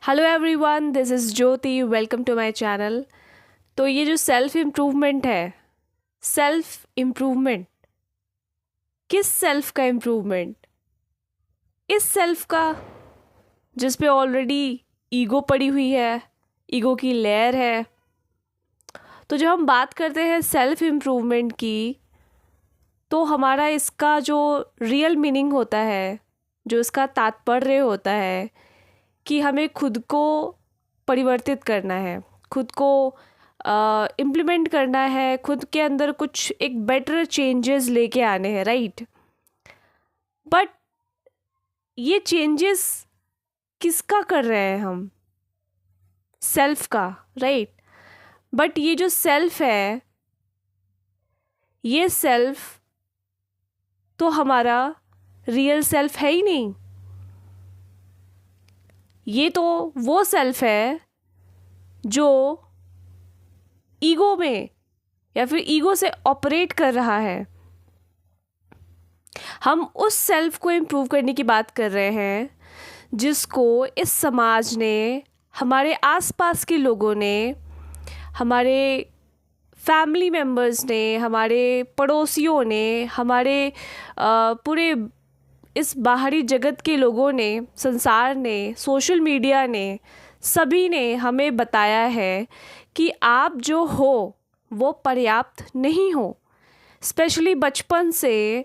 Hello everyone, this is Jyoti. Welcome to my channel. तो ये जो सेल्फ इम्प्रूवमेंट है, सेल्फ इम्प्रूवमेंट, किस सेल्फ का इम्प्रूवमेंट? इस सेल्फ का जिस पे ऑलरेडी ईगो पड़ी हुई है, ईगो की लेयर है। तो जब हम बात करते हैं सेल्फ इम्प्रूवमेंट की, तो हमारा इसका जो रियल मीनिंग होता है, जो इसका तात्पर्य होता है कि हमें खुद को परिवर्तित करना है, खुद को इम्प्लीमेंट करना है, खुद के अंदर कुछ एक बेटर चेंजेस लेके आने हैं, राइट? बट ये चेंजेस किसका कर रहे हैं हम? सेल्फ का, राइट? बट ये जो सेल्फ है, ये सेल्फ तो हमारा रियल सेल्फ है ही नहीं। ये तो वो सेल्फ है जो ईगो में या फिर ईगो से ऑपरेट कर रहा है। हम उस सेल्फ को इम्प्रूव करने की बात कर रहे हैं जिसको इस समाज ने, हमारे आसपास के लोगों ने, हमारे फैमिली मेम्बर्स ने, हमारे पड़ोसियों ने, हमारे पूरे इस बाहरी जगत के लोगों ने, संसार ने, सोशल मीडिया ने, सभी ने हमें बताया है कि आप जो हो वो पर्याप्त नहीं हो। स्पेशली बचपन से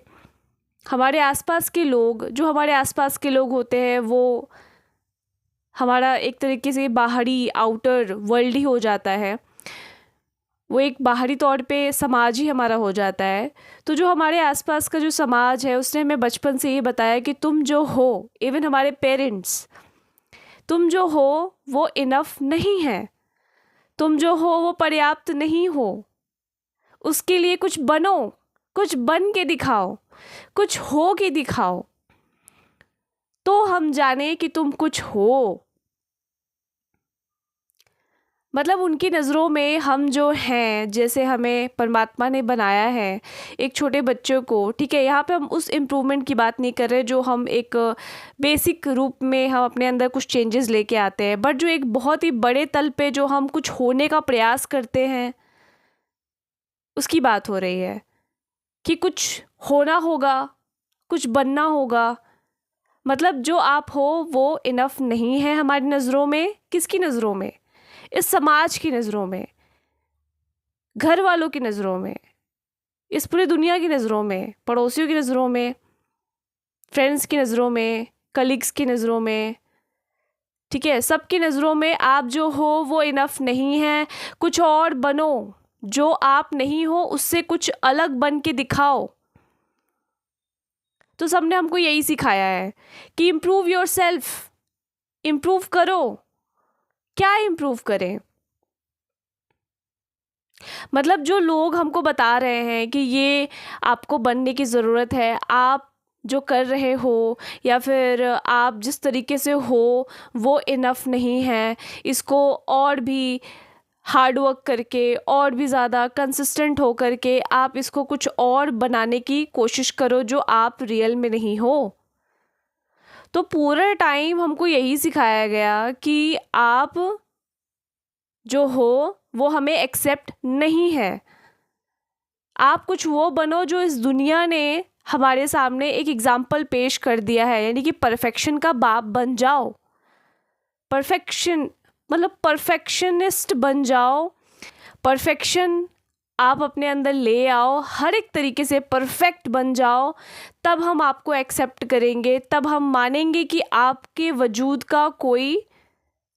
हमारे आसपास के लोग, जो हमारे आसपास के लोग होते हैं, वो हमारा एक तरीके से बाहरी आउटर वर्ल्ड ही हो जाता है। वो एक बाहरी तौर पे समाज ही हमारा हो जाता है। तो जो हमारे आसपास का जो समाज है, उसने हमें बचपन से ये बताया कि तुम जो हो, इवन हमारे पेरेंट्स, तुम जो हो वो इनफ नहीं है, तुम जो हो वो पर्याप्त नहीं हो, उसके लिए कुछ बनो, कुछ बन के दिखाओ, कुछ हो के दिखाओ, तो हम जाने कि तुम कुछ हो। मतलब उनकी नज़रों में हम जो हैं, जैसे हमें परमात्मा ने बनाया है एक छोटे बच्चों को, ठीक है, यहाँ पे हम उस इम्प्रूवमेंट की बात नहीं कर रहे जो हम एक बेसिक रूप में हम अपने अंदर कुछ चेंजेस लेके आते हैं, बट जो एक बहुत ही बड़े तल पे जो हम कुछ होने का प्रयास करते हैं, उसकी बात हो रही है कि कुछ होना होगा, कुछ बनना होगा। मतलब जो आप हो वो इनफ नहीं है हमारी नज़रों में। किसकी नज़रों में? इस समाज की नज़रों में, घर वालों की नज़रों में, इस पूरी दुनिया की नज़रों में, पड़ोसियों की नज़रों में, फ्रेंड्स की नज़रों में, कलीग्स की नज़रों में, ठीक है, सबकी नज़रों में आप जो हो वो इनफ नहीं है। कुछ और बनो, जो आप नहीं हो उससे कुछ अलग बन के दिखाओ। तो सबने हमको यही सिखाया है कि इम्प्रूव योर सेल्फ, इम्प्रूव करो। क्या इम्प्रूव करें? मतलब जो लोग हमको बता रहे हैं कि ये आपको बनने की ज़रूरत है, आप जो कर रहे हो या फिर आप जिस तरीके से हो वो इनफ नहीं है, इसको और भी हार्ड वर्क करके, और भी ज़्यादा कंसिस्टेंट हो करके आप इसको कुछ और बनाने की कोशिश करो जो आप रियल में नहीं हो। तो पूरा टाइम हमको यही सिखाया गया कि आप जो हो वो हमें एक्सेप्ट नहीं है। आप कुछ वो बनो जो इस दुनिया ने हमारे सामने एक एग्जाम्पल पेश कर दिया है, यानी कि परफेक्शन का बाप बन जाओ। परफेक्शन मतलब परफेक्शनिस्ट बन जाओ। परफेक्शन आप अपने अंदर ले आओ, हर एक तरीके से परफेक्ट बन जाओ, तब हम आपको एक्सेप्ट करेंगे, तब हम मानेंगे कि आपके वजूद का कोई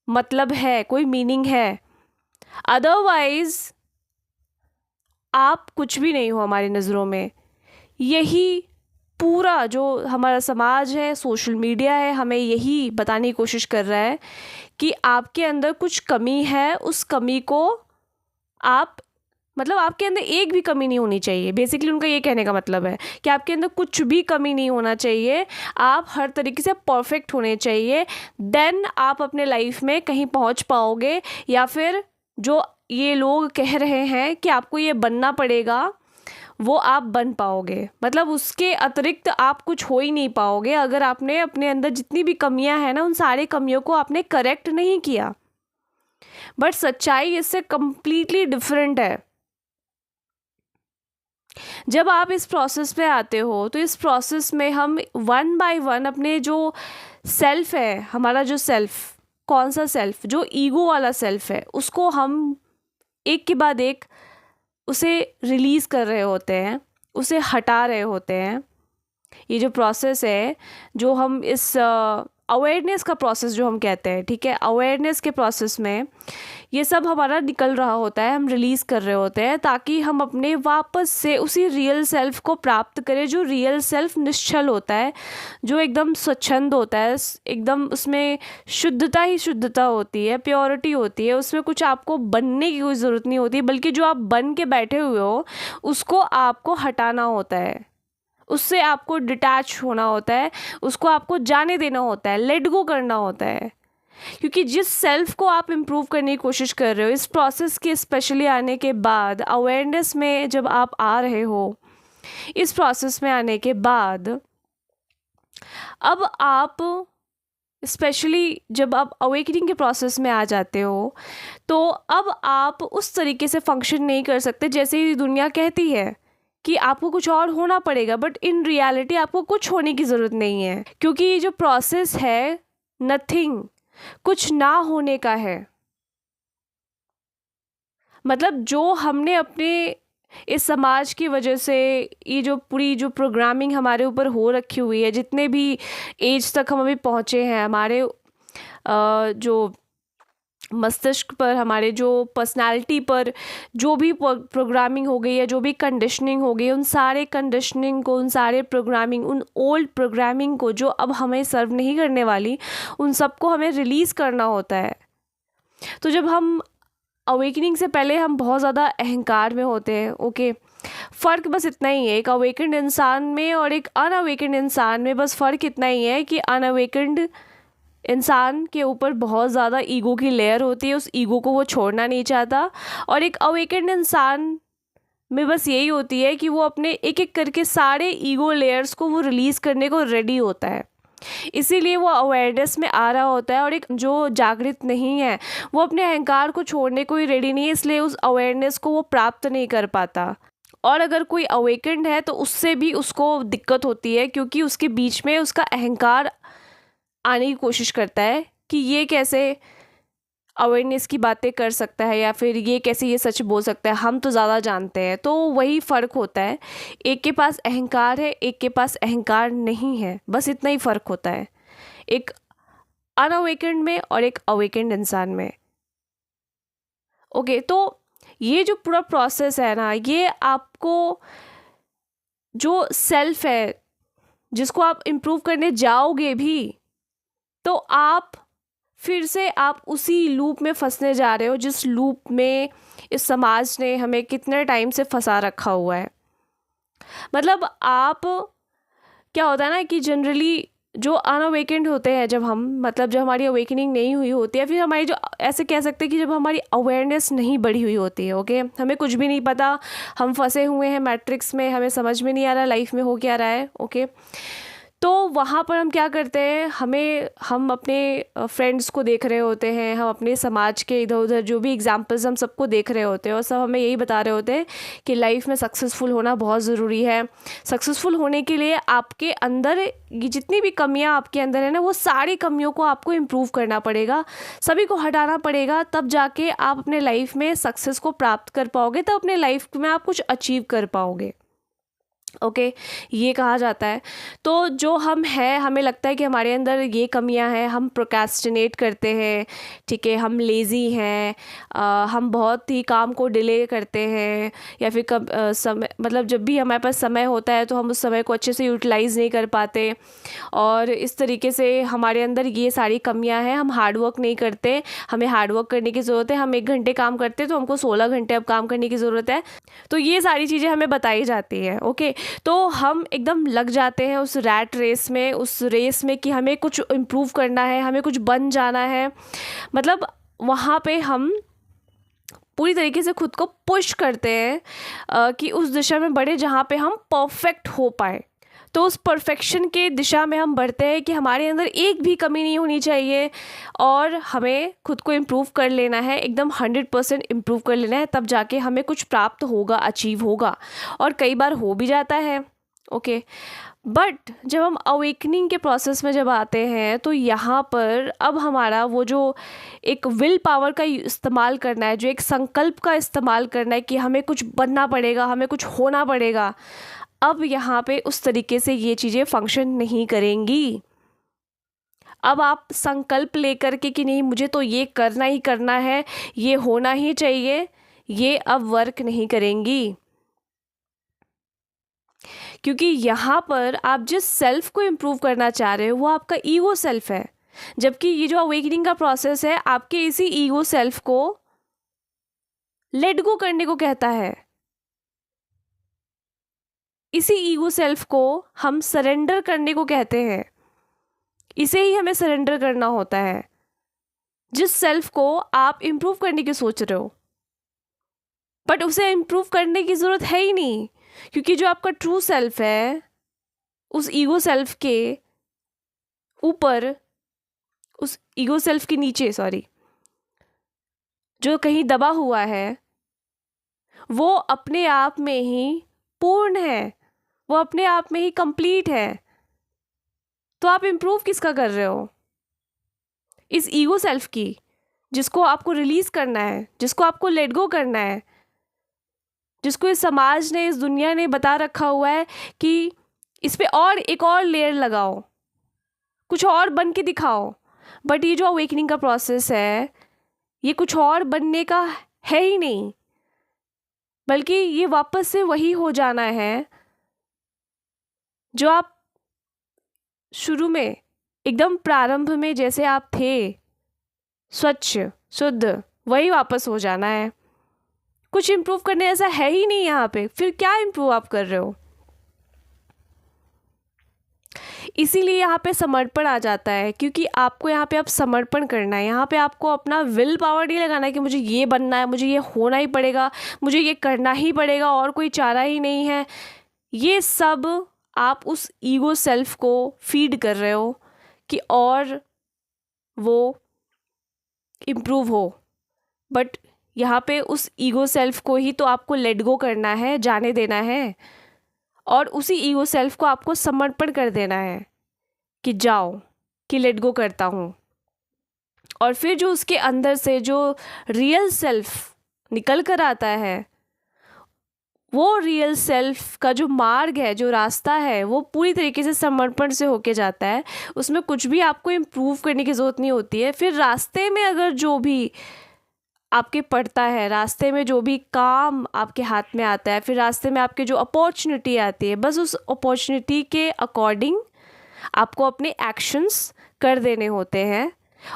मतलब है, कोई मीनिंग है। अदरवाइज आप कुछ भी नहीं हो हमारी नज़रों में। यही पूरा जो हमारा समाज है, सोशल मीडिया है, हमें यही बताने की कोशिश कर रहा है कि आपके अंदर कुछ कमी है। उस कमी को आप, मतलब आपके अंदर एक भी कमी नहीं होनी चाहिए। बेसिकली उनका ये कहने का मतलब है कि आपके अंदर कुछ भी कमी नहीं होना चाहिए, आप हर तरीके से परफेक्ट होने चाहिए। देन आप अपने लाइफ में कहीं पहुंच पाओगे। या फिर जो ये लोग कह रहे हैं कि आपको ये बनना पड़ेगा, वो आप बन पाओगे। मतलब उसके अतिरिक्त आप कुछ हो ही नहीं पाओगे अगर आपने अपने अंदर जितनी भी कमियां हैं ना, उन सारी कमियों को आपने करेक्ट नहीं किया। बट सच्चाई इससे कंप्लीटली डिफरेंट है। जब आप इस प्रोसेस पे आते हो तो इस प्रोसेस में हम वन बाय वन अपने जो सेल्फ है, हमारा जो सेल्फ, कौन सा सेल्फ, जो ईगो वाला सेल्फ है, उसको हम एक के बाद एक उसे रिलीज़ कर रहे होते हैं, उसे हटा रहे होते हैं। ये जो प्रोसेस है, जो हम इस अवेयरनेस का प्रोसेस जो हम कहते हैं, ठीक है, अवेयरनेस के प्रोसेस में ये सब हमारा निकल रहा होता है, हम रिलीज़ कर रहे होते हैं ताकि हम अपने वापस से उसी रियल सेल्फ को प्राप्त करें, जो रियल सेल्फ निश्चल होता है, जो एकदम स्वच्छंद होता है, एकदम उसमें शुद्धता ही शुद्धता होती है, प्योरिटी होती है, उसमें कुछ आपको बनने की कोई ज़रूरत नहीं होती, बल्कि जो आप बन के बैठे हुए हो उसको आपको हटाना होता है, उससे आपको डिटैच होना होता है, उसको आपको जाने देना होता है, लेट गो करना होता है। क्योंकि जिस सेल्फ को आप इम्प्रूव करने की कोशिश कर रहे हो, इस प्रोसेस के स्पेशली आने के बाद, अवेयरनेस में जब आप आ रहे हो, इस प्रोसेस में आने के बाद, अब आप स्पेशली जब आप अवेकनिंग के प्रोसेस में आ जाते हो, तो अब आप उस तरीके से फंक्शन नहीं कर सकते जैसे ही दुनिया कहती है कि आपको कुछ और होना पड़ेगा। बट इन रियलिटी आपको कुछ होने की ज़रूरत नहीं है, क्योंकि ये जो प्रोसेस है, नथिंग, कुछ ना होने का है। मतलब जो हमने अपने इस समाज की वजह से, ये जो पूरी जो प्रोग्रामिंग हमारे ऊपर हो रखी हुई है, जितने भी एज तक हम अभी पहुँचे हैं, हमारे जो मस्तिष्क पर, हमारे जो पर्सनालिटी पर जो भी प्रोग्रामिंग हो गई है, जो भी कंडीशनिंग हो गई, उन सारे कंडीशनिंग को, उन सारे प्रोग्रामिंग, उन ओल्ड प्रोग्रामिंग को जो अब हमें सर्व नहीं करने वाली, उन सबको हमें रिलीज़ करना होता है। तो जब हम अवेकनिंग से पहले हम बहुत ज़्यादा अहंकार में होते हैं, ओके। फ़र्क बस इतना ही है एक अवेकन्ड इंसान में और एक अनअवेकन्ड इंसान में, बस फ़र्क इतना ही है कि अनअवेकन्ड इंसान के ऊपर बहुत ज़्यादा ईगो की लेयर होती है, उस ईगो को वो छोड़ना नहीं चाहता। और एक अवेकन्ड इंसान में बस यही होती है कि वो अपने एक एक करके सारे ईगो लेयर्स को वो रिलीज़ करने को रेडी होता है। इसीलिए वो अवेयरनेस में आ रहा होता है। और एक जो जागृत नहीं है, वो अपने अहंकार को छोड़ने को ही रेडी नहीं है, इसलिए उस अवेयरनेस को वो प्राप्त नहीं कर पाता। और अगर कोई अवेकन्ड है तो उससे भी उसको दिक्कत होती है, क्योंकि उसके बीच में उसका अहंकार आने की कोशिश करता है कि ये कैसे अवेयरनेस की बातें कर सकता है, या फिर ये कैसे ये सच बोल सकता है, हम तो ज़्यादा जानते हैं। तो वही फ़र्क होता है, एक के पास अहंकार है, एक के पास अहंकार नहीं है, बस इतना ही फ़र्क होता है एक अनअवेकन्ड में और एक अवेकन्ड इंसान में। ओके, तो ये जो पूरा प्रोसेस है ना, ये आपको जो सेल्फ है, जिसको आप इम्प्रूव करने जाओगे भी, तो आप फिर से आप उसी लूप में फंसने जा रहे हो, जिस लूप में इस समाज ने हमें कितने टाइम से फंसा रखा हुआ है। मतलब आप, क्या होता है ना कि जनरली जो अनअवेकेंड होते हैं, जब हम, मतलब जब हमारी अवेकनिंग नहीं हुई होती है, फिर हमारी जो, ऐसे कह सकते हैं कि जब हमारी अवेयरनेस नहीं बढ़ी हुई होती है, ओके, हमें कुछ भी नहीं पता, हम फंसे हुए हैं मैट्रिक्स में, हमें समझ में नहीं आ रहा लाइफ में हो क्या रहा है, ओके। तो वहाँ पर हम क्या करते हैं, हम अपने फ्रेंड्स को देख रहे होते हैं, हम अपने समाज के इधर उधर जो भी एग्जांपल्स हम सबको देख रहे होते हैं, और सब हमें यही बता रहे होते हैं कि लाइफ में सक्सेसफुल होना बहुत ज़रूरी है। सक्सेसफुल होने के लिए आपके अंदर ये जितनी भी कमियां आपके अंदर है ना, वो सारी कमियों को आपको इम्प्रूव करना पड़ेगा, सभी को हटाना पड़ेगा, तब जाके आप अपने लाइफ में सक्सेस को प्राप्त कर पाओगे, तब अपने लाइफ में आप कुछ अचीव कर पाओगे, ओके। ये कहा जाता है। तो जो हम हैं, हमें लगता है कि हमारे अंदर ये कमियां हैं, हम प्रोक्रेस्टिनेट करते हैं, ठीक है, हम लेज़ी हैं, हम बहुत ही काम को डिले करते हैं, या फिर कब समय, मतलब जब भी हमारे पास समय होता है तो हम उस समय को अच्छे से यूटिलाइज़ नहीं कर पाते, और इस तरीके से हमारे अंदर ये सारी कमियां हैं। हम हार्ड वर्क नहीं करते, हमें हार्ड वर्क करने की ज़रूरत है। हम 1 घंटे काम करते हैं तो हमको 16 घंटे अब काम करने की ज़रूरत है। तो ये सारी चीज़ें हमें बताई जाती हैं, ओके। तो हम एकदम लग जाते हैं उस रैट रेस में, उस रेस में कि हमें कुछ इम्प्रूव करना है, हमें कुछ बन जाना है। मतलब वहाँ पे हम पूरी तरीके से खुद को पुश करते हैं कि उस दिशा में बढ़े जहाँ पे हम परफेक्ट हो पाए। तो उस परफेक्शन के दिशा में हम बढ़ते हैं कि हमारे अंदर एक भी कमी नहीं होनी चाहिए और हमें खुद को इम्प्रूव कर लेना है, एकदम 100% इम्प्रूव कर लेना है, तब जाके हमें कुछ प्राप्त होगा, अचीव होगा। और कई बार हो भी जाता है, ओके। बट जब हम अवेकनिंग के प्रोसेस में जब आते हैं तो यहाँ पर अब हमारा वो जो एक विल पावर का इस्तेमाल करना है, जो एक संकल्प का इस्तेमाल करना है कि हमें कुछ बनना पड़ेगा, हमें कुछ होना पड़ेगा, अब यहाँ पे उस तरीके से ये चीज़ें फंक्शन नहीं करेंगी। अब आप संकल्प लेकर के कि नहीं मुझे तो ये करना ही करना है, ये होना ही चाहिए, ये अब वर्क नहीं करेंगी। क्योंकि यहाँ पर आप जिस सेल्फ को इम्प्रूव करना चाह रहे हो वो आपका ईगो सेल्फ है, जबकि ये जो अवेकनिंग का प्रोसेस है आपके इसी ईगो सेल्फ को लेट गो करने को कहता है। इसी ईगो सेल्फ को हम सरेंडर करने को कहते हैं। इसे ही हमें सरेंडर करना होता है, जिस सेल्फ को आप इम्प्रूव करने की सोच रहे हो, बट उसे इम्प्रूव करने की ज़रूरत है ही नहीं। क्योंकि जो आपका ट्रू सेल्फ है उस ईगो सेल्फ के ऊपर, उस ईगो सेल्फ के नीचे जो कहीं दबा हुआ है, वो अपने आप में ही पूर्ण है, वो अपने आप में ही कंप्लीट है। तो आप इम्प्रूव किसका कर रहे हो? इस ईगो सेल्फ की, जिसको आपको रिलीज़ करना है, जिसको आपको लेट गो करना है, जिसको इस समाज ने, इस दुनिया ने बता रखा हुआ है कि इस पे और एक और लेयर लगाओ, कुछ और बन के दिखाओ। बट ये जो अवेकनिंग का प्रोसेस है ये कुछ और बनने का है ही नहीं, बल्कि ये वापस से वही हो जाना है जो आप शुरू में, एकदम प्रारंभ में जैसे आप थे, स्वच्छ शुद्ध, वही वापस हो जाना है। कुछ इम्प्रूव करने ऐसा है ही नहीं यहाँ पे, फिर क्या इम्प्रूव आप कर रहे हो? इसीलिए यहाँ पे समर्पण आ जाता है, क्योंकि आपको यहाँ पे अब समर्पण करना है। यहाँ पे आपको अपना विल पावर नहीं लगाना है कि मुझे ये बनना है, मुझे ये होना ही पड़ेगा, मुझे ये करना ही पड़ेगा और कोई चारा ही नहीं है। ये सब आप उस ईगो सेल्फ को फीड कर रहे हो कि और वो इम्प्रूव हो। बट यहाँ पे उस ईगो सेल्फ को ही तो आपको लेट गो करना है, जाने देना है, और उसी ईगो सेल्फ को आपको समर्पण कर देना है कि जाओ, कि लेट गो करता हूँ। और फिर जो उसके अंदर से जो रियल सेल्फ निकल कर आता है, वो रियल सेल्फ का जो मार्ग है, जो रास्ता है, वो पूरी तरीके से समर्पण से होके जाता है। उसमें कुछ भी आपको इम्प्रूव करने की ज़रूरत नहीं होती है। फिर रास्ते में अगर जो भी आपके पड़ता है, रास्ते में जो भी काम आपके हाथ में आता है, फिर रास्ते में आपके जो अपॉर्चुनिटी आती है, बस उस अपॉर्चुनिटी के अकॉर्डिंग आपको अपने एक्शंस कर देने होते हैं।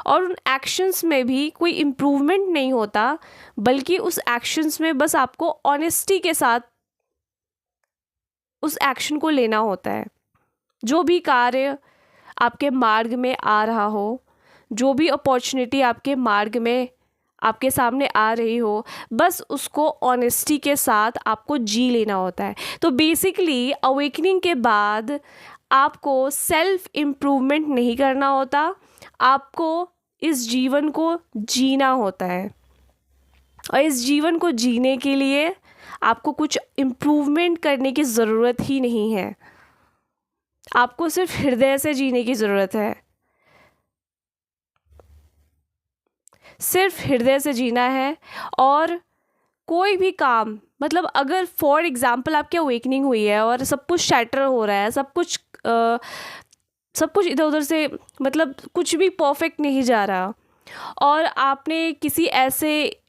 और उन एक्शंस में भी कोई इम्प्रूवमेंट नहीं होता, बल्कि उस एक्शंस में बस आपको ऑनेस्टी के साथ उस एक्शन को लेना होता है। जो भी कार्य आपके मार्ग में आ रहा हो, जो भी अपॉर्चुनिटी आपके मार्ग में आपके सामने आ रही हो, बस उसको ऑनेस्टी के साथ आपको जी लेना होता है। तो बेसिकली अवेकनिंग के बाद आपको सेल्फ इम्प्रूवमेंट नहीं करना होता, आपको इस जीवन को जीना होता है। और इस जीवन को जीने के लिए आपको कुछ इम्प्रूवमेंट करने की ज़रूरत ही नहीं है। आपको सिर्फ हृदय से जीने की ज़रूरत है, सिर्फ हृदय से जीना है। और कोई भी काम, मतलब अगर फॉर एग्ज़ाम्पल आपकी अवेकनिंग हुई है और सब कुछ शैटर हो रहा है, सब कुछ इधर उधर से, मतलब कुछ भी परफेक्ट नहीं जा रहा, और आपने किसी ऐसे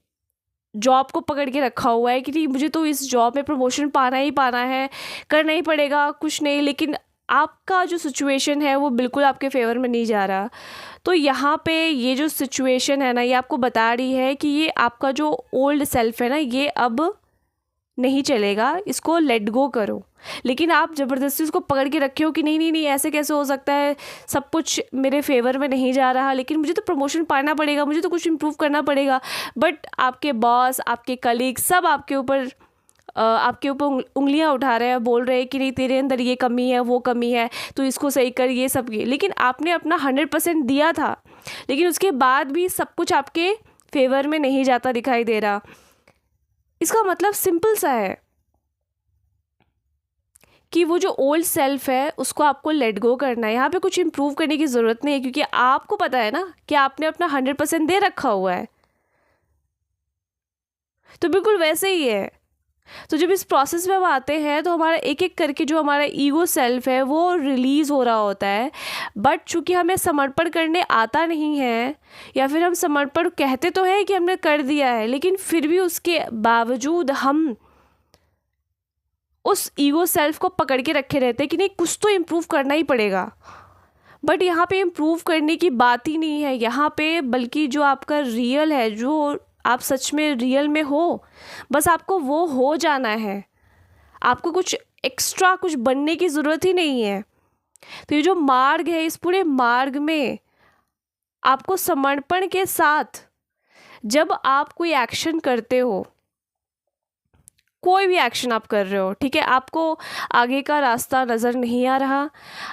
जॉब को पकड़ के रखा हुआ है कि नहीं मुझे तो इस जॉब में प्रमोशन पाना ही पाना है, करना ही पड़ेगा, कुछ नहीं, लेकिन आपका जो सिचुएशन है वो बिल्कुल आपके फेवर में नहीं जा रहा। तो यहाँ पे ये जो सिचुएशन है ना, ये आपको बता रही है कि ये आपका जो ओल्ड सेल्फ है ना, ये अब नहीं चलेगा, इसको लेट गो करो। लेकिन आप ज़बरदस्ती उसको पकड़ के रखे हो कि नहीं नहीं नहीं ऐसे कैसे हो सकता है, सब कुछ मेरे फेवर में नहीं जा रहा, लेकिन मुझे तो प्रमोशन पाना पड़ेगा, मुझे तो कुछ इम्प्रूव करना पड़ेगा। बट आपके बॉस, आपके कलीग सब आपके ऊपर उंगलियां उठा रहे हैं, बोल रहे हैं कि नहीं तेरे अंदर ये कमी है, वो कमी है, तो इसको सही कर, ये सब ये। लेकिन आपने अपना 100% दिया था, लेकिन उसके बाद भी सब कुछ आपके फेवर में नहीं जाता दिखाई दे रहा। इसका मतलब सिंपल सा है कि वो जो ओल्ड सेल्फ है उसको आपको लेट गो करना है। यहाँ पे कुछ इम्प्रूव करने की ज़रूरत नहीं है, क्योंकि आपको पता है ना कि आपने अपना 100% दे रखा हुआ है। तो बिल्कुल वैसे ही है। तो जब इस प्रोसेस में हम आते हैं तो हमारा एक एक करके जो हमारा ईगो सेल्फ है वो रिलीज़ हो रहा होता है। बट चूँकि हमें समर्पण करने आता नहीं है, या फिर हम समर्पण कहते तो हैं कि हमने कर दिया है, लेकिन फिर भी उसके बावजूद हम उस ईगो सेल्फ को पकड़ के रखे रहते हैं कि नहीं कुछ तो इम्प्रूव करना ही पड़ेगा। बट यहाँ पे इम्प्रूव करने की बात ही नहीं है यहाँ पे, बल्कि जो आपका रियल है, जो आप सच में रियल में हो, बस आपको वो हो जाना है। आपको कुछ एक्स्ट्रा कुछ बनने की ज़रूरत ही नहीं है। तो ये जो मार्ग है, इस पूरे मार्ग में आपको समर्पण के साथ जब आप कोई एक्शन करते हो, कोई भी एक्शन आप कर रहे हो, ठीक है, आपको आगे का रास्ता नज़र नहीं आ रहा,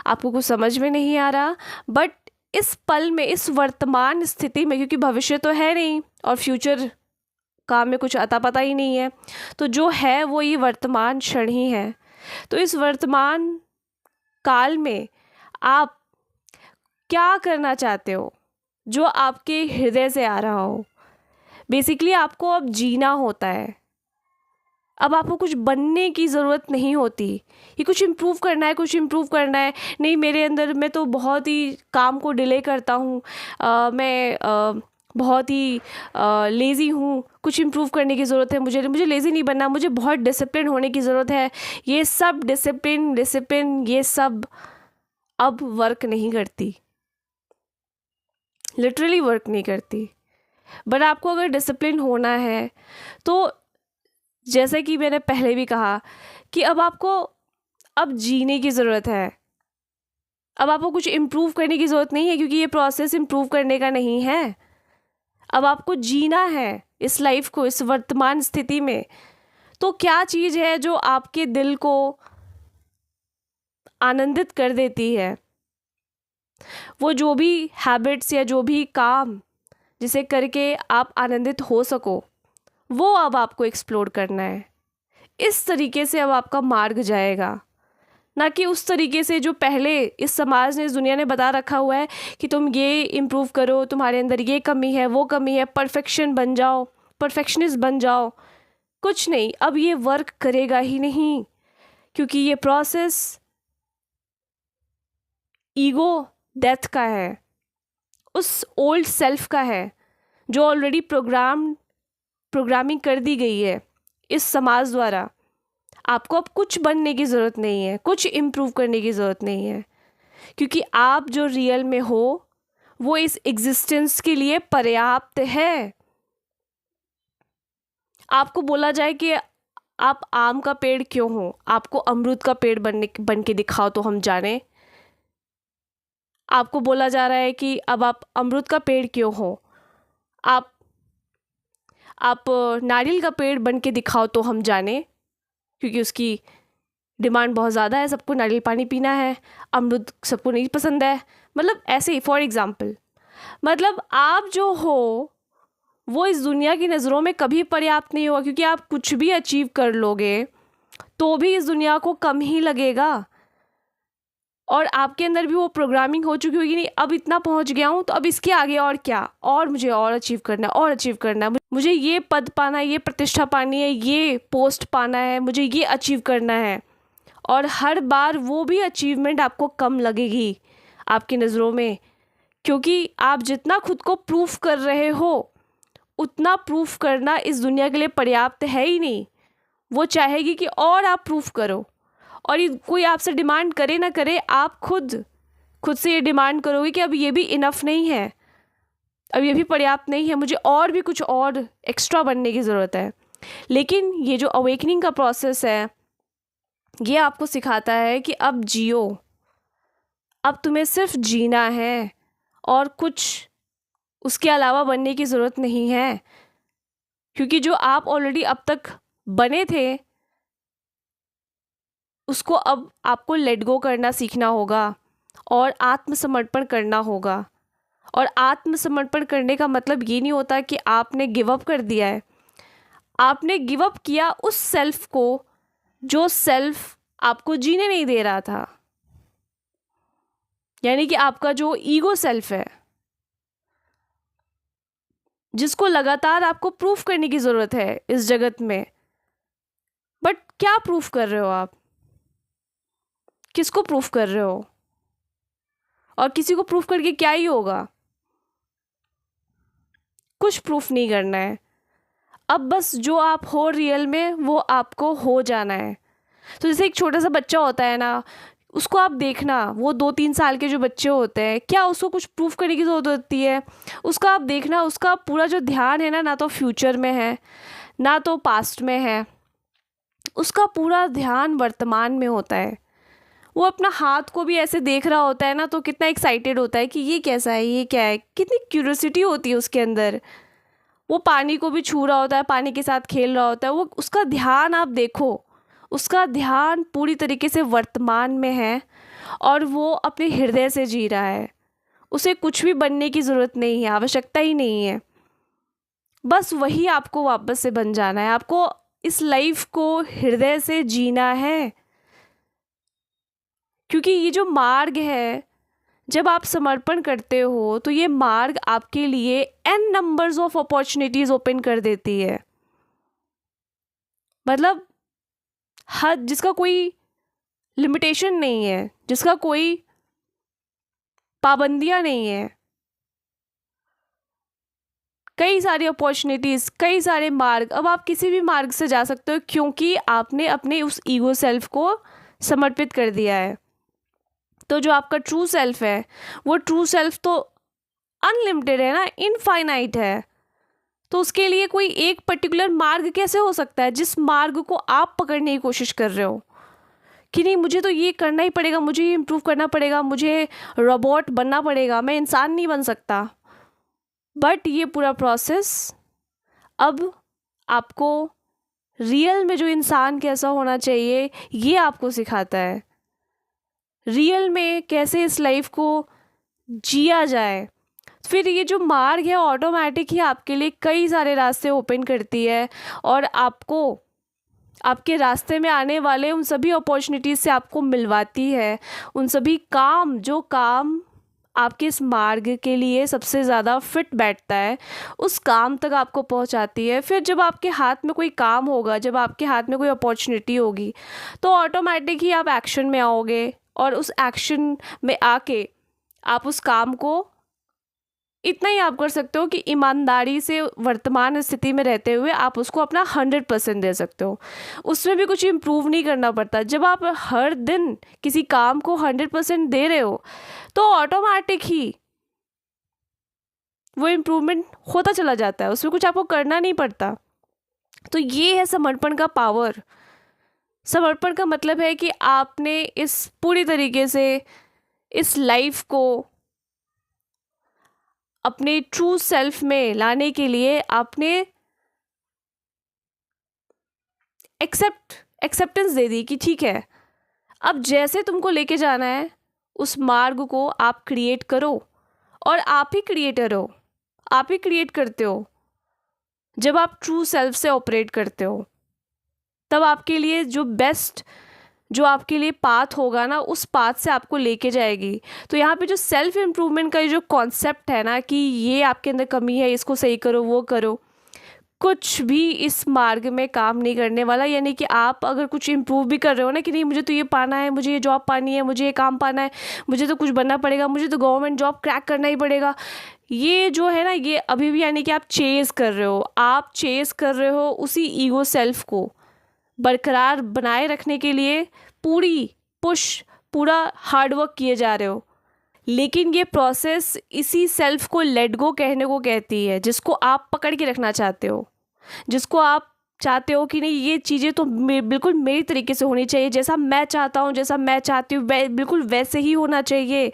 आपको कुछ समझ में नहीं आ रहा, बट इस पल में, इस वर्तमान स्थिति में, क्योंकि भविष्य तो है नहीं और फ्यूचर का में कुछ अता पता ही नहीं है, तो जो है वो ये वर्तमान क्षण ही है। तो इस वर्तमान काल में आप क्या करना चाहते हो, जो आपके हृदय से आ रहा हो। बेसिकली आपको अब जीना होता है। अब आपको कुछ बनने की ज़रूरत नहीं होती कि कुछ इम्प्रूव करना है, कुछ इम्प्रूव करना है। नहीं, मेरे अंदर मैं तो बहुत ही काम को डिले करता हूँ, मैं बहुत ही लेज़ी हूँ, कुछ इम्प्रूव करने की ज़रूरत है, मुझे लेज़ी नहीं बनना, मुझे बहुत डिसिप्लिन होने की ज़रूरत है। ये सब डिसिप्लिन ये सब अब वर्क नहीं करती, लिटरली वर्क नहीं करती। बट आपको अगर डिसिप्लिन होना है तो जैसे कि मैंने पहले भी कहा कि अब आपको अब जीने की ज़रूरत है। अब आपको कुछ इम्प्रूव करने की ज़रूरत नहीं है, क्योंकि ये प्रोसेस इम्प्रूव करने का नहीं है। अब आपको जीना है इस लाइफ को, इस वर्तमान स्थिति में। तो क्या चीज़ है जो आपके दिल को आनंदित कर देती है? वो जो भी हैबिट्स या जो भी काम जिसे करके आप आनंदित हो सको, वो अब आपको एक्सप्लोर करना है। इस तरीके से अब आपका मार्ग जाएगा, ना कि उस तरीके से जो पहले इस समाज ने, इस दुनिया ने बता रखा हुआ है कि तुम ये इम्प्रूव करो, तुम्हारे अंदर ये कमी है, वो कमी है, परफेक्शन बन जाओ, परफेक्शनिस्ट बन जाओ। कुछ नहीं, अब ये वर्क करेगा ही नहीं, क्योंकि ये प्रोसेस ईगो डेथ का है, उस ओल्ड सेल्फ का है जो ऑलरेडी प्रोग्रामिंग कर दी गई है इस समाज द्वारा। आपको अब कुछ बनने की ज़रूरत नहीं है, कुछ इम्प्रूव करने की ज़रूरत नहीं है, क्योंकि आप जो रियल में हो वो इस एग्जिस्टेंस के लिए पर्याप्त है। आपको बोला जाए कि आप आम का पेड़ क्यों हो, आपको अमरूद का पेड़ बन के दिखाओ तो हम जाने। आपको बोला जा रहा है कि अब आप अमरूद का पेड़ क्यों हो, आप नारियल का पेड़ बन के दिखाओ तो हम जाने, क्योंकि उसकी डिमांड बहुत ज़्यादा है, सबको नारियल पानी पीना है, अमरूद सबको नहीं पसंद है। मतलब ऐसे ही, फॉर एग्ज़ाम्पल, मतलब आप जो हो वो इस दुनिया की नज़रों में कभी पर्याप्त नहीं होगा, क्योंकि आप कुछ भी अचीव कर लोगे तो भी इस दुनिया को कम ही लगेगा। और आपके अंदर भी वो प्रोग्रामिंग हो चुकी होगी, नहीं अब इतना पहुंच गया हूँ तो अब इसके आगे और क्या, और मुझे और अचीव करना है, और अचीव करना है, मुझे ये पद पाना है, ये प्रतिष्ठा पानी है, ये पोस्ट पाना है, मुझे ये अचीव करना है। और हर बार वो भी अचीवमेंट आपको कम लगेगी आपकी नज़रों में, क्योंकि आप जितना खुद को प्रूफ कर रहे हो उतना प्रूफ करना इस दुनिया के लिए पर्याप्त है ही नहीं। वो चाहेगी कि और आप प्रूफ करो, और ये कोई आपसे डिमांड करे ना करे, आप खुद से ये डिमांड करोगे कि अब ये भी इनफ नहीं है, अब ये भी पर्याप्त नहीं है, मुझे और भी कुछ और एक्स्ट्रा बनने की ज़रूरत है। लेकिन ये जो अवेकनिंग का प्रोसेस है, ये आपको सिखाता है कि अब जियो, अब तुम्हें सिर्फ जीना है और कुछ उसके अलावा बनने की ज़रूरत नहीं है। क्योंकि जो आप ऑलरेडी अब तक बने थे, उसको अब आपको लेट गो करना सीखना होगा और आत्मसमर्पण करना होगा। और आत्मसमर्पण करने का मतलब ये नहीं होता कि आपने गिव अप कर दिया है। आपने गिव अप किया उस सेल्फ को जो सेल्फ आपको जीने नहीं दे रहा था, यानी कि आपका जो ईगो सेल्फ है, जिसको लगातार आपको प्रूफ करने की ज़रूरत है इस जगत में। बट क्या प्रूफ कर रहे हो आप? किसको प्रूफ कर रहे हो? और किसी को प्रूफ करके क्या ही होगा? कुछ प्रूफ नहीं करना है। अब बस जो आप हो रियल में, वो आपको हो जाना है। तो जैसे एक छोटा सा बच्चा होता है ना, उसको आप देखना, वो 2-3 साल के जो बच्चे होते हैं, क्या उसको कुछ प्रूफ करने की ज़रूरत होती है? उसका आप देखना, उसका पूरा जो ध्यान है ना तो फ्यूचर में है, ना तो पास्ट में है। उसका पूरा ध्यान वर्तमान में होता है। वो अपना हाथ को भी ऐसे देख रहा होता है ना, तो कितना एक्साइटेड होता है कि ये कैसा है, ये क्या है, कितनी क्यूरियोसिटी होती है उसके अंदर। वो पानी को भी छू रहा होता है, पानी के साथ खेल रहा होता है। वो उसका ध्यान आप देखो, उसका ध्यान पूरी तरीके से वर्तमान में है और वो अपने हृदय से जी रहा है। उसे कुछ भी बनने की ज़रूरत नहीं है, आवश्यकता ही नहीं है। बस वही आपको वापस से बन जाना है। आपको इस लाइफ को हृदय से जीना है। क्योंकि ये जो मार्ग है, जब आप समर्पण करते हो तो ये मार्ग आपके लिए n numbers of opportunities open कर देती है। मतलब हद, जिसका कोई लिमिटेशन नहीं है, जिसका कोई पाबंदियां नहीं है। कई सारी अपॉर्चुनिटीज़, कई सारे मार्ग, अब आप किसी भी मार्ग से जा सकते हो क्योंकि आपने अपने उस ईगो सेल्फ को समर्पित कर दिया है। तो जो आपका ट्रू सेल्फ है, वो ट्रू सेल्फ तो अनलिमिटेड है ना, इनफाइनाइट है। तो उसके लिए कोई एक पर्टिकुलर मार्ग कैसे हो सकता है जिस मार्ग को आप पकड़ने की कोशिश कर रहे हो कि नहीं मुझे तो ये करना ही पड़ेगा, मुझे ये इम्प्रूव करना पड़ेगा, मुझे रोबोट बनना पड़ेगा, मैं इंसान नहीं बन सकता। बट ये पूरा प्रोसेस अब आपको रियल में जो इंसान कैसा होना चाहिए ये आपको सिखाता है। रियल में कैसे इस लाइफ को जिया जाए। फिर ये जो मार्ग है ऑटोमेटिक ही आपके लिए कई सारे रास्ते ओपन करती है और आपको आपके रास्ते में आने वाले उन सभी अपॉर्चुनिटीज़ से आपको मिलवाती है। उन सभी काम, जो काम आपके इस मार्ग के लिए सबसे ज़्यादा फिट बैठता है, उस काम तक आपको पहुंचाती है। फिर जब आपके हाथ में कोई काम होगा, जब आपके हाथ में कोई अपॉर्चुनिटी होगी, तो ऑटोमेटिक ही आप एक्शन में आओगे और उस एक्शन में आके आप उस काम को इतना ही आप कर सकते हो कि ईमानदारी से वर्तमान स्थिति में रहते हुए आप उसको अपना 100% दे सकते हो। उसमें भी कुछ इम्प्रूव नहीं करना पड़ता। जब आप हर दिन किसी काम को 100% दे रहे हो तो ऑटोमेटिक ही वो इम्प्रूवमेंट होता चला जाता है, उसमें कुछ आपको करना नहीं पड़ता। तो ये है समर्पण का पावर। समर्पण का मतलब है कि आपने इस पूरी तरीके से इस लाइफ को अपने ट्रू सेल्फ में लाने के लिए आपने एक्सेप्टेंस दे दी कि ठीक है, अब जैसे तुमको लेके जाना है उस मार्ग को आप क्रिएट करो। और आप ही क्रिएटर हो, आप ही क्रिएट करते हो। जब आप ट्रू सेल्फ से ऑपरेट करते हो तब आपके लिए जो बेस्ट, जो आपके लिए पाथ होगा ना, उस पाथ से आपको लेके जाएगी। तो यहाँ पे जो सेल्फ इम्प्रूवमेंट का ये जो कॉन्सेप्ट है ना कि ये आपके अंदर कमी है, इसको सही करो, वो करो, कुछ भी इस मार्ग में काम नहीं करने वाला। यानी कि आप अगर कुछ इम्प्रूव भी कर रहे हो ना कि नहीं मुझे तो ये पाना है, मुझे ये जॉब पानी है, मुझे ये काम पाना है, मुझे तो कुछ बनना पड़ेगा, मुझे तो गवर्नमेंट जॉब क्रैक करना ही पड़ेगा, ये जो है ना, ये अभी भी यानी कि आप चेज़ कर रहे हो। आप चेज़ कर रहे हो उसी ईगो सेल्फ को बरकरार बनाए रखने के लिए पूरा हार्डवर्क किए जा रहे हो। लेकिन ये प्रोसेस इसी सेल्फ को लेट गो कहने को कहती है, जिसको आप पकड़ के रखना चाहते हो, जिसको आप चाहते हो कि नहीं ये चीज़ें तो बिल्कुल मेरी तरीके से होनी चाहिए, जैसा मैं चाहता हूँ, जैसा मैं चाहती हूँ बिल्कुल वैसे ही होना चाहिए।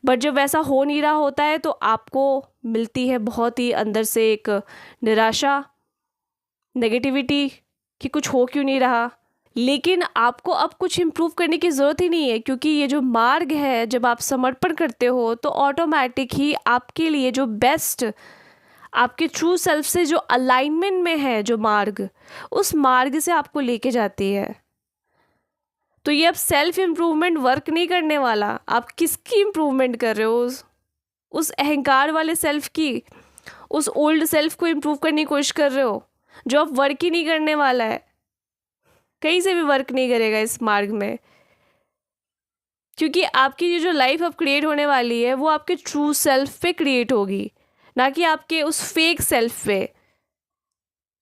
बट जब वैसा हो नहीं रहा होता है तो आपको मिलती है बहुत ही अंदर से एक निराशा, नेगेटिविटी कि कुछ हो क्यों नहीं रहा। लेकिन आपको अब कुछ इम्प्रूव करने की ज़रूरत ही नहीं है, क्योंकि ये जो मार्ग है, जब आप समर्पण करते हो तो ऑटोमेटिक ही आपके लिए जो बेस्ट, आपके ट्रू सेल्फ से जो अलाइनमेंट में है जो मार्ग, उस मार्ग से आपको लेके जाती है। तो ये अब सेल्फ इम्प्रूवमेंट वर्क नहीं करने वाला। आप किसकी इम्प्रूवमेंट कर रहे हो? उस अहंकार वाले सेल्फ की, उस ओल्ड सेल्फ को इम्प्रूव करने की कोशिश कर रहे हो, जो अब वर्क ही नहीं करने वाला है, कहीं से भी वर्क नहीं करेगा इस मार्ग में। क्योंकि आपकी ये जो लाइफ अब क्रिएट होने वाली है वो आपके ट्रू सेल्फ पे क्रिएट होगी, ना कि आपके उस फेक सेल्फ पे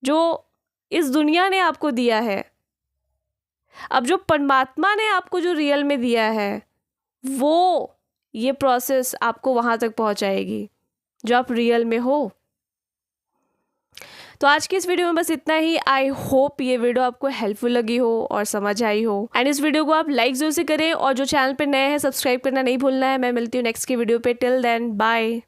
जो इस दुनिया ने आपको दिया है। अब जो परमात्मा ने आपको जो रियल में दिया है, वो ये प्रोसेस आपको वहाँ तक पहुँचाएगी जो आप रियल में हो। तो आज की इस वीडियो में बस इतना ही। आई होप ये वीडियो आपको हेल्पफुल लगी हो और समझ आई हो। एंड इस वीडियो को आप लाइक जरूर से करें, और जो चैनल पे नए हैं सब्सक्राइब करना नहीं भूलना है। मैं मिलती हूँ नेक्स्ट की वीडियो पे। Till then bye.